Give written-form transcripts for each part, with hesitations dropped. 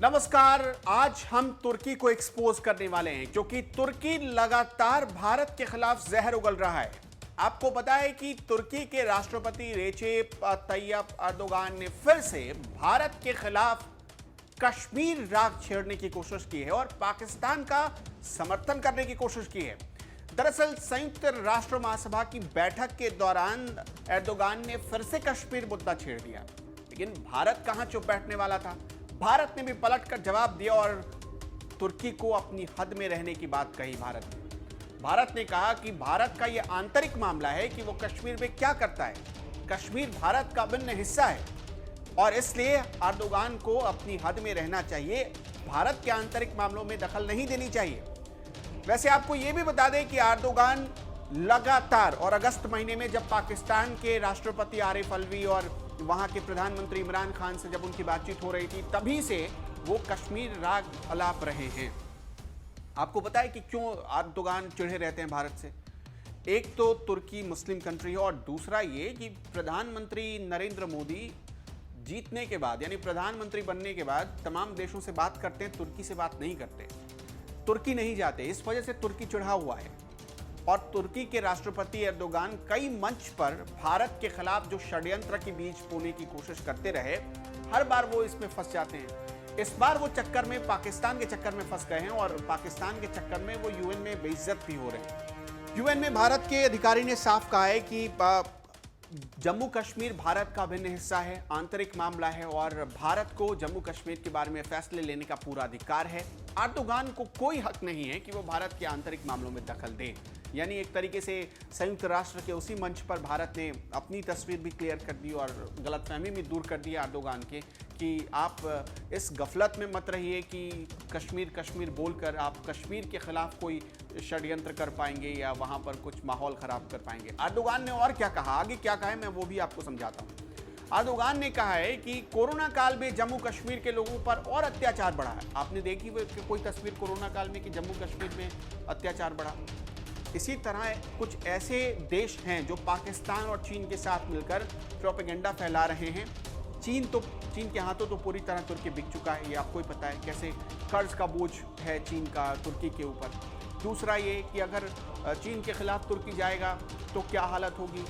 नमस्कार। आज हम तुर्की को एक्सपोज करने वाले हैं क्योंकि तुर्की लगातार भारत के खिलाफ जहर उगल रहा है। आपको पता है कि तुर्की के राष्ट्रपति रेचेप तैयप अर्दोगान ने फिर से भारत के खिलाफ कश्मीर राग छेड़ने की कोशिश की है और पाकिस्तान का समर्थन करने की कोशिश की है। दरअसल संयुक्त राष्ट्र महासभा की बैठक के दौरान एर्दोगान ने फिर से कश्मीर मुद्दा छेड़ दिया, लेकिन भारत कहां चुप बैठने वाला था। भारत ने भी पलटकर जवाब दिया और तुर्की को अपनी हद में रहने की बात कही। भारत ने कहा कि भारत का यह आंतरिक मामला है कि वो कश्मीर में क्या करता है। कश्मीर भारत का अभिन्न हिस्सा है और इसलिए अर्दोगान को अपनी हद में रहना चाहिए, भारत के आंतरिक मामलों में दखल नहीं देनी चाहिए। वैसे आपको यह भी बता दें कि अर्दोगान लगातार और अगस्त महीने में जब पाकिस्तान के राष्ट्रपति आरिफ अलवी और वहां के प्रधानमंत्री इमरान खान से जब उनकी बातचीत हो रही थी, तभी से वो कश्मीर राग अलाप रहे हैं। आपको पता है कि क्यों अर्दोगान चिढ़े रहते हैं भारत से। एक तो तुर्की मुस्लिम कंट्री है और दूसरा ये कि प्रधानमंत्री नरेंद्र मोदी जीतने के बाद यानी प्रधानमंत्री बनने के बाद तमाम देशों से बात करते हैं, तुर्की से बात नहीं करते, तुर्की नहीं जाते। इस वजह से तुर्की चिढ़ा हुआ है और तुर्की के राष्ट्रपति एर्दोगान कई मंच पर भारत के खिलाफ जो षड्यंत्र के बीज बोने की कोशिश करते रहे, हर बार वो इसमें फंस जाते हैं। इस बार वो चक्कर में पाकिस्तान के चक्कर में फंस गए हैं और पाकिस्तान के चक्कर में वो यूएन में बेइज्जत भी हो रहे हैं। यूएन में भारत के अधिकारी ने साफ कहा है कि जम्मू कश्मीर भारत का अभिन्न हिस्सा है, आंतरिक मामला है और भारत को जम्मू कश्मीर के बारे में फैसले लेने का पूरा अधिकार है। अर्दोगान को कोई हक नहीं है कि वो भारत के आंतरिक मामलों में दखल दे। यानी एक तरीके से संयुक्त राष्ट्र के उसी मंच पर भारत ने अपनी तस्वीर भी क्लियर कर दी और गलतफहमी भी दूर कर दी अर्दोगान के कि आप इस गफलत में मत रहिए कि कश्मीर बोलकर आप कश्मीर के खिलाफ कोई षड्यंत्र कर पाएंगे या वहां पर कुछ माहौल खराब कर पाएंगे। अर्दोगान ने और क्या कहा, आगे क्या कहा है मैं वो भी आपको समझाता हूँ। अर्दोगान ने कहा है कि कोरोना काल में जम्मू कश्मीर के लोगों पर और अत्याचार बढ़ा है। आपने देखी कोई तस्वीर कोरोना काल में कि जम्मू कश्मीर में अत्याचार बढ़ा। इसी तरह कुछ ऐसे देश हैं जो पाकिस्तान और चीन के साथ मिलकर प्रोपेगेंडा फैला रहे हैं। चीन के हाथों तो पूरी तरह तुर्की बिक चुका है, ये आपको ही पता है कैसे कर्ज का बोझ है चीन का तुर्की के ऊपर। दूसरा ये कि अगर चीन के खिलाफ तुर्की जाएगा तो क्या हालत होगी,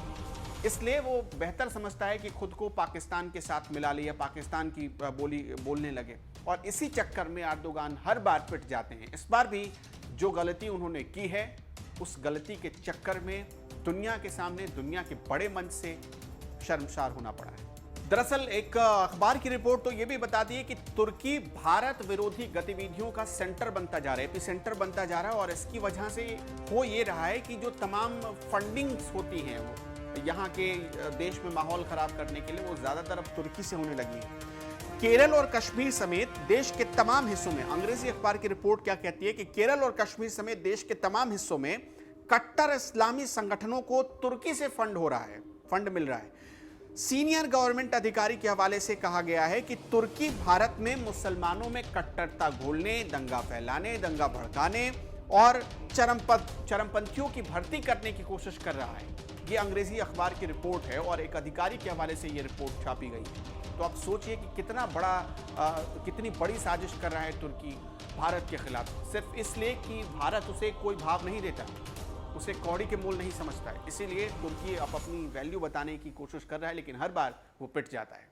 इसलिए वो बेहतर समझता है कि खुद को पाकिस्तान के साथ मिला ले या पाकिस्तान की बोली बोलने लगे और इसी चक्कर में अर्दोगान हर बार पिट जाते हैं। इस बार भी जो गलती उन्होंने की है उस गलती के चक्कर में दुनिया के सामने दुनिया के बड़े मंच से शर्मसार होना पड़ा है। दरअसल एक अखबार की रिपोर्ट तो यह भी बताती है कि तुर्की भारत विरोधी गतिविधियों का सेंटर बनता जा रहा है, एपिसेंटर बनता जा रहा है और इसकी वजह से हो ये रहा है कि जो तमाम फंडिंग्स होती हैं वो यहाँ के देश में माहौल खराब करने के लिए वो ज्यादातर अब तुर्की से होने लगी है। केरल और कश्मीर समेत देश के तमाम हिस्सों में, अंग्रेजी अखबार की रिपोर्ट क्या कहती है कि केरल और कश्मीर समेत देश के तमाम हिस्सों में कट्टर इस्लामी संगठनों को तुर्की से फंड मिल रहा है। सीनियर गवर्नमेंट अधिकारी के हवाले से कहा गया है कि तुर्की भारत में मुसलमानों में कट्टरता घोलने, दंगा फैलाने, दंगा भड़काने और चरमपंथियों की भर्ती करने की कोशिश कर रहा है। ये अंग्रेजी अखबार की रिपोर्ट है और एक अधिकारी के हवाले से ये रिपोर्ट छापी गई है। तो आप सोचिए कि कितनी बड़ी साजिश कर रहा है तुर्की भारत के खिलाफ, सिर्फ इसलिए कि भारत उसे कोई भाव नहीं देता, उसे कौड़ी के मोल नहीं समझता है। इसीलिए तुर्की अब अपनी वैल्यू बताने की कोशिश कर रहा है, लेकिन हर बार वो पिट जाता है।